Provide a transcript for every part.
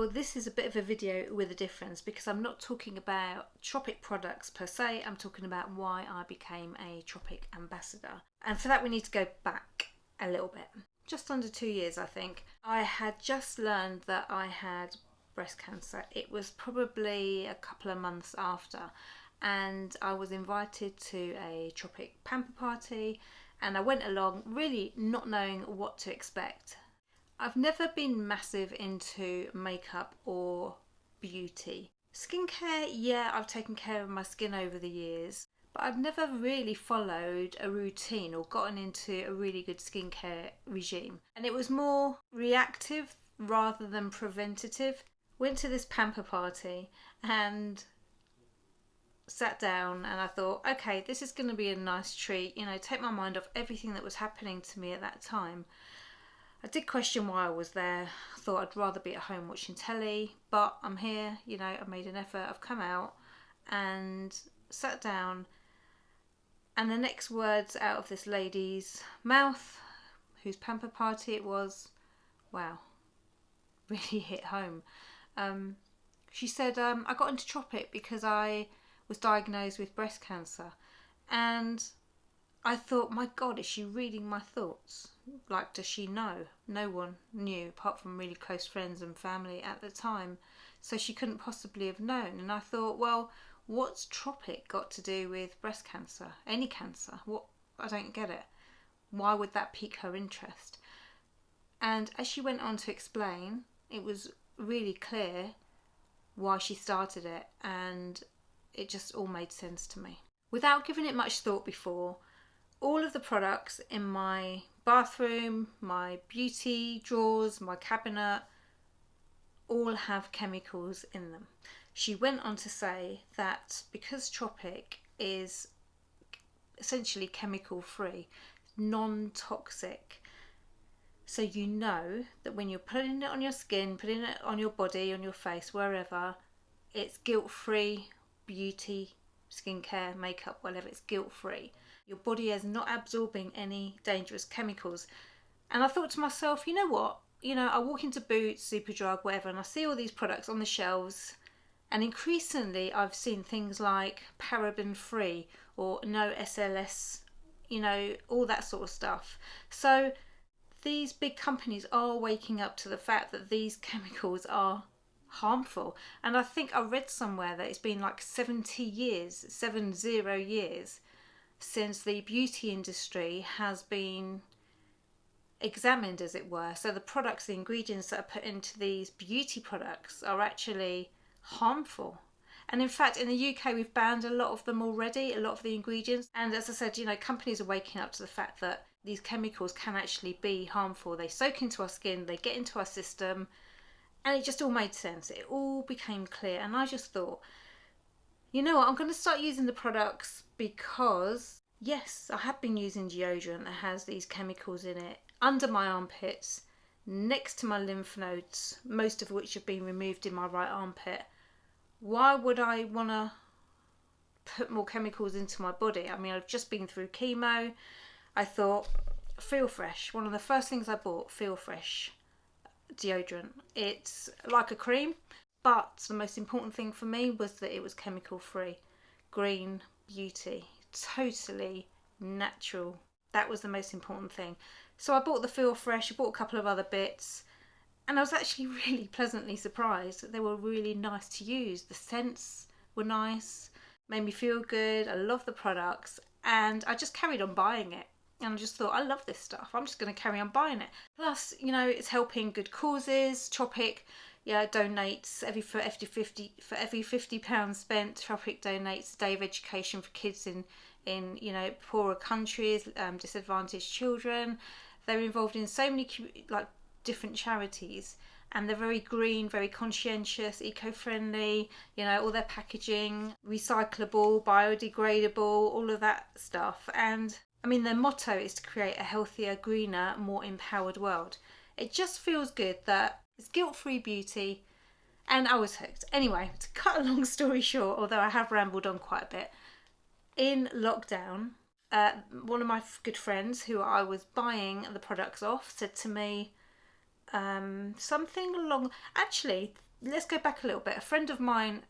Well, this is a bit of a video with a difference because I'm not talking about Tropic products per se. I'm talking about why I became a Tropic Ambassador. And for that we need to go back a little bit. Just under 2 years, I think. I had just learned that I had breast cancer. It was probably a couple of months after, and I was invited to a Tropic pamper party, and I went along really not knowing what to expect. I've never been massive into makeup or beauty. Skincare, yeah, I've taken care of my skin over the years, but I've never really followed a routine or gotten into a really good skincare regime. And it was more reactive rather than preventative. Went to this pamper party and sat down and I thought, okay, this is going to be a nice treat, take my mind off everything that was happening to me at that time. I did question why I was there. I thought I'd rather be at home watching telly, but I'm here, I made an effort. I've come out and sat down, and the next words out of this lady's mouth, whose pamper party it was, wow, really hit home. She said, I got into Tropic because I was diagnosed with breast cancer. And I thought, my God, is she reading my thoughts? Like, does she know? No one knew apart from really close friends and family at the time. So she couldn't possibly have known. And I thought, well, what's Tropic got to do with breast cancer? Any cancer? What? I don't get it. Why would that pique her interest? And as she went on to explain, it was really clear why she started it, and it just all made sense to me. Without giving it much thought before, all of the products in my bathroom, my beauty drawers, my cabinet, all have chemicals in them. She went on to say that because Tropic is essentially chemical free, non-toxic, so you know that when you're putting it on your skin, putting it on your body, on your face, wherever, it's guilt-free beauty, skincare, makeup, whatever, it's guilt-free. Your body is not absorbing any dangerous chemicals. And I thought to myself, you know what? I walk into Boots, Superdrug, whatever, and I see all these products on the shelves, and increasingly I've seen things like paraben-free or no SLS, all that sort of stuff. So these big companies are waking up to the fact that these chemicals are harmful. And I think I read somewhere that it's been like 70 years since the beauty industry has been examined, as it were. So the products, the ingredients that are put into these beauty products are actually harmful. And in fact, in the UK, we've banned a lot of them already, a lot of the ingredients. And as I said, companies are waking up to the fact that these chemicals can actually be harmful. They soak into our skin, they get into our system, and it just all made sense. It all became clear. And I just thought, you know what, I'm going to start using the products because, yes, I have been using deodorant that has these chemicals in it under my armpits, next to my lymph nodes, most of which have been removed in my right armpit. Why would I want to put more chemicals into my body? I mean, I've just been through chemo. I thought, Feel Fresh. One of the first things I bought, Feel Fresh deodorant. It's like a cream, but the most important thing for me was that it was chemical free, green beauty, totally natural. That was the most important thing. So I bought the Feel Fresh, I bought a couple of other bits, and I was actually really pleasantly surprised that they were really nice to use. The scents were nice, made me feel good. I love the products, and I just carried on buying it. And I just thought, I love this stuff. I'm just going to carry on buying it. Plus, it's helping good causes. Tropic, donates for every £50 spent. Tropic donates a day of education for kids in poorer countries, disadvantaged children. They're involved in so many different charities, and they're very green, very conscientious, eco-friendly. All their packaging, recyclable, biodegradable, all of that stuff. And I mean, their motto is to create a healthier, greener, more empowered world. It just feels good that it's guilt-free beauty, and I was hooked. Anyway, to cut a long story short, although I have rambled on quite a bit, in lockdown, one of my good friends who I was buying the products off said to me something along... Actually, let's go back a little bit. A friend of mine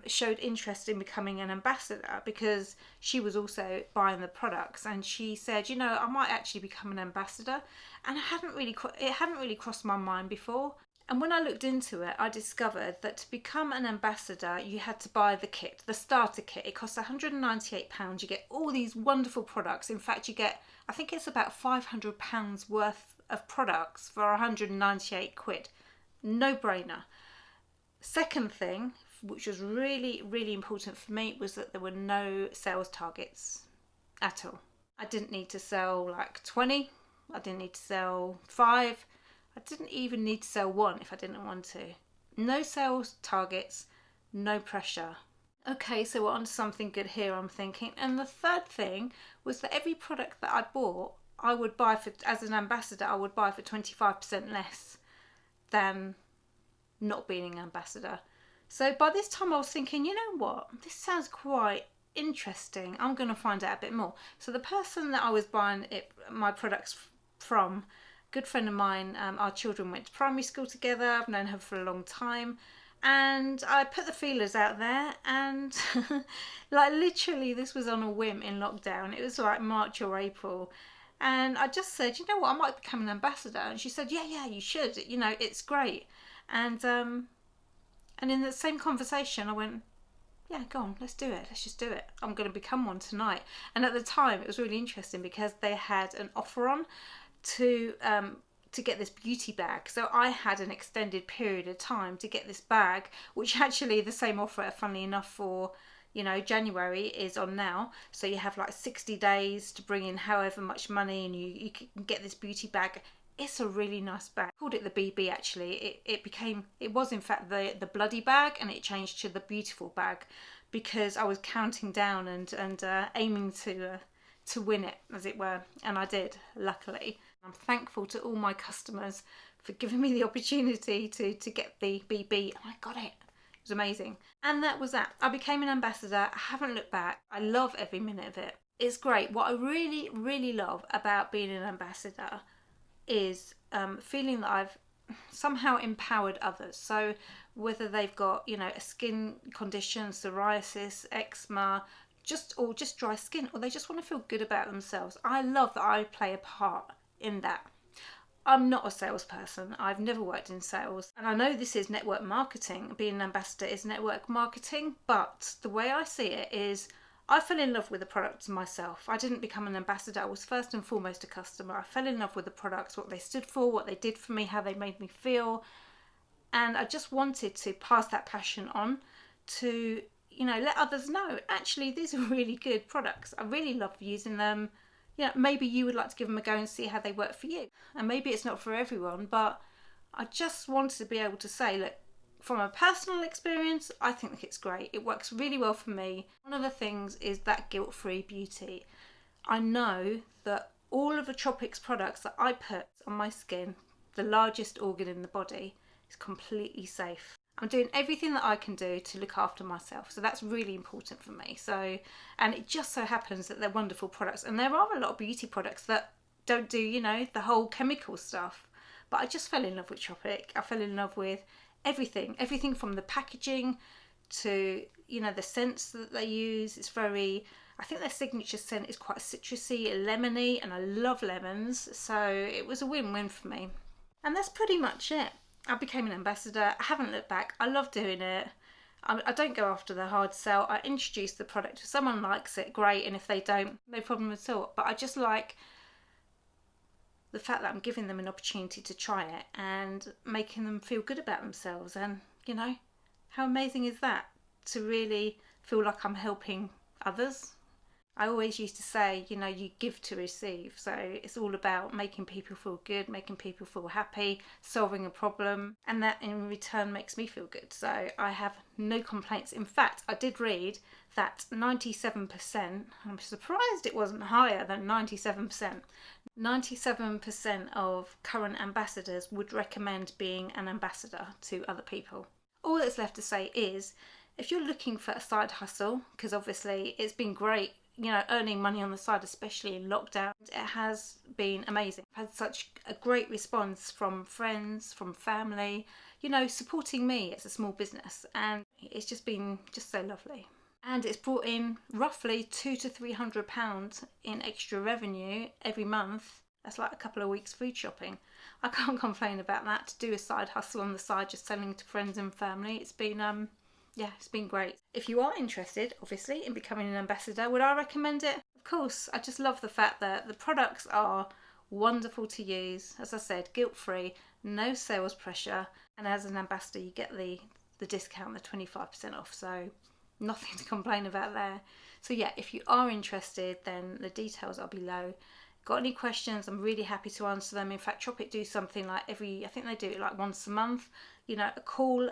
showed interest in becoming an ambassador because she was also buying the products, and she said, you know, I might actually become an ambassador, and it hadn't really crossed my mind before. And when I looked into it, I discovered that to become an ambassador, you had to buy the kit, the starter kit. It costs £198. You get all these wonderful products. In fact, you get, I think it's about £500 worth of products for 198 quid. No brainer. Second thing, which was really, really important for me, was that there were no sales targets at all. I didn't need to sell like 20. I didn't need to sell 5. I didn't even need to sell 1 if I didn't want to. No sales targets, no pressure. Okay, so we're on to something good here, I'm thinking. And the third thing was that every product that I bought, I would buy for, as an ambassador, I would buy for 25% less than not being an ambassador. So by this time I was thinking, you know what, this sounds quite interesting. I'm going to find out a bit more. So the person that I was buying my products from, good friend of mine, our children went to primary school together. I've known her for a long time, and I put the feelers out there, and like literally this was on a whim in lockdown. It was like March or April, and I just said, you know what, I might become an ambassador. And she said, yeah, you should, you know, it's great. And in the same conversation I went, yeah, go on, let's do it, let's just do it. I'm going to become one tonight. And at the time it was really interesting because they had an offer on to get this beauty bag. So I had an extended period of time to get this bag, which actually the same offer, funnily enough, for, you know, January is on now. So you have like 60 days to bring in however much money, and you can get this beauty bag. It's a really nice bag. I called it the BB actually. It was in fact the bloody bag, and it changed to the beautiful bag because I was counting down and aiming to win it, as it were, and I did, luckily. I'm thankful to all my customers for giving me the opportunity to get the BB, and I got it. It was amazing. And that was that. I became an ambassador. I haven't looked back. I love every minute of it. It's great. What I really, really love about being an ambassador is feeling that I've somehow empowered others. So whether they've got, you know, a skin condition, psoriasis, eczema, just dry skin, or they just want to feel good about themselves, I love that I play a part in that. I'm not a salesperson. I've never worked in sales, and I know this is network marketing. Being an ambassador is network marketing, but the way I see it is I fell in love with the products myself. I didn't become an ambassador. I was first and foremost a customer. I fell in love with the products, what they stood for, what they did for me, how they made me feel, and I just wanted to pass that passion on to, you know, let others know, actually, these are really good products. I really love using them. You know, maybe you would like to give them a go and see how they work for you. And maybe it's not for everyone, but I just wanted to be able to say, look, from a personal experience, I think it's great. It works really well for me. One of the things is that guilt-free beauty. I know that all of the Tropics products that I put on my skin, the largest organ in the body, is completely safe. I'm doing everything that I can do to look after myself. So that's really important for me. So, and it just so happens that they're wonderful products. And there are a lot of beauty products that don't do, you know, the whole chemical stuff. But I just fell in love with Tropic. I fell in love with everything from the packaging to, you know, the scents that they use. It's very, I think their signature scent is quite citrusy, lemony, and I love lemons. So it was a win-win for me. And that's pretty much it. I became an ambassador. I haven't looked back. I love doing it. I don't go after the hard sell. I introduce the product. If someone likes it, great. And if they don't, no problem at all. But I just like the fact that I'm giving them an opportunity to try it and making them feel good about themselves. And, you know, how amazing is that? To really feel like I'm helping others. I always used to say, you know, you give to receive. So it's all about making people feel good, making people feel happy, solving a problem. And that in return makes me feel good. So I have no complaints. In fact, I did read that 97%, I'm surprised it wasn't higher than 97%. 97% of current ambassadors would recommend being an ambassador to other people. All that's left to say is, if you're looking for a side hustle, because obviously it's been great earning money on the side, especially in lockdown. It has been amazing. I've had such a great response from friends, from family, supporting me as a small business, and it's just been so lovely. And it's brought in roughly £200 to £300 in extra revenue every month. That's like a couple of weeks food shopping. I can't complain about that. To do a side hustle on the side, just selling to friends and family, it's been it's been great. If you are interested, obviously, in becoming an ambassador, would I recommend it? Of course. I just love the fact that the products are wonderful to use. As I said, guilt-free, no sales pressure, and as an ambassador you get the discount, the 25% off, so nothing to complain about there. So yeah, if you are interested, then the details are below. Got any questions, I'm really happy to answer them. In fact, Tropic do something like I think they do it like once a month, a call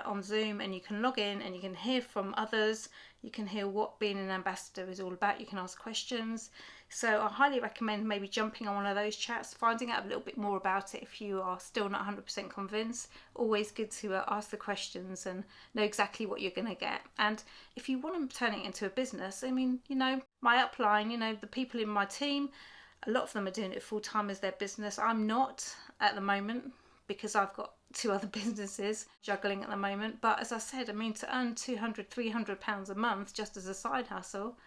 on Zoom, and you can log in and you can hear from others. You can hear what being an ambassador is all about. You can ask questions. So I highly recommend maybe jumping on one of those chats, finding out a little bit more about it if you are still not 100% convinced. Always good to ask the questions and know exactly what you're going to get. And if you want to turn it into a business, I mean, my upline, the people in my team, a lot of them are doing it full time as their business. I'm not at the moment because I've got 2 other businesses juggling at the moment. But as I said, I mean, to earn £200, £300 a month just as a side hustle,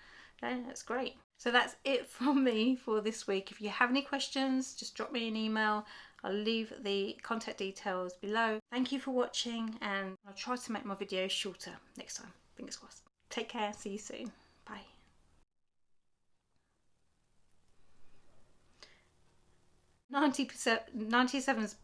that's great. So that's it from me for this week. If you have any questions, just drop me an email. I'll leave the contact details below. Thank you for watching, and I'll try to make my videos shorter next time. Fingers crossed. Take care. See you soon. Bye. 97's